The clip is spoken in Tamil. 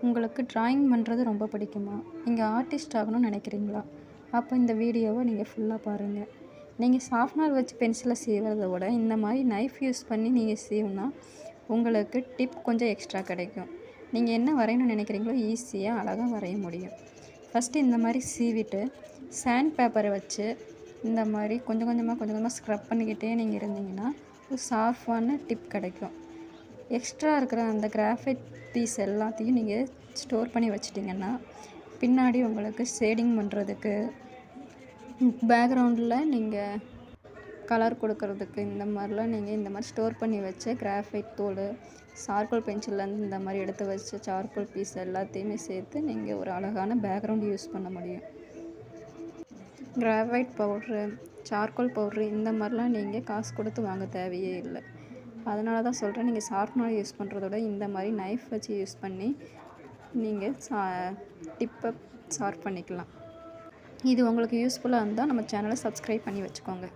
உங்களுக்கு ட்ராயிங் பண்ணுறது ரொம்ப பிடிக்குமா? நீங்கள் ஆர்டிஸ்ட் ஆகணும்னு நினைக்கிறீங்களா? அப்போ இந்த வீடியோவை நீங்கள் ஃபுல்லாக பாருங்கள். நீங்கள் ஷார்ப்னர் வச்சு பென்சிலை சீவுறத விட இந்த மாதிரி நைஃப் யூஸ் பண்ணி நீங்கள் சீவுனா உங்களுக்கு டிப் கொஞ்சம் எக்ஸ்ட்ரா கிடைக்கும். நீங்கள் என்ன வரையணும்னு நினைக்கிறீங்களோ ஈஸியாக அழகாக வரைய முடியும். ஃபஸ்ட்டு இந்த மாதிரி சீவிட்டு சாண்ட் பேப்பரை வச்சு இந்த மாதிரி கொஞ்சம் கொஞ்சமாக ஸ்க்ரப் பண்ணிக்கிட்டே நீங்கள் இருந்தீங்கன்னா ஒரு ஷார்ப்பான டிப் கிடைக்கும். எக்ஸ்ட்ரா இருக்கிற அந்த கிராஃபைட் பீஸ் எல்லாத்தையும் நீங்கள் ஸ்டோர் பண்ணி வச்சிட்டிங்கன்னா பின்னாடி உங்களுக்கு ஷேடிங் பண்ணுறதுக்கு, பேக்ரவுண்டில் நீங்கள் கலர் கொடுக்கறதுக்கு இந்த மாதிரிலாம் நீங்கள் இந்த மாதிரி ஸ்டோர் பண்ணி வச்ச கிராஃபைட் தூள், சார்கோல் பென்சில்லேருந்து இந்த மாதிரி எடுத்து வச்ச சார்கோல் பீஸ் எல்லாத்தையுமே சேர்த்து நீங்கள் ஒரு அழகான பேக்ரவுண்ட் யூஸ் பண்ண முடியும். கிராஃபைட் பவுட்ரு, சார்கோல் பவுட்ரு இந்த மாதிரிலாம் நீங்கள் காசு கொடுத்து வாங்க தேவையே இல்லை. அதனால தான் சொல்கிறேன், நீங்கள் ஷார்ப்னர் யூஸ் பண்ணுறத விட இந்த மாதிரி நைஃப் வச்சு யூஸ் பண்ணி நீங்கள் டிப்பை ஷார்ப் பண்ணிக்கலாம். இது உங்களுக்கு யூஸ்ஃபுல்லாக இருந்தால் நம்ம சேனலை சப்ஸ்கிரைப் பண்ணி வச்சுக்கோங்க.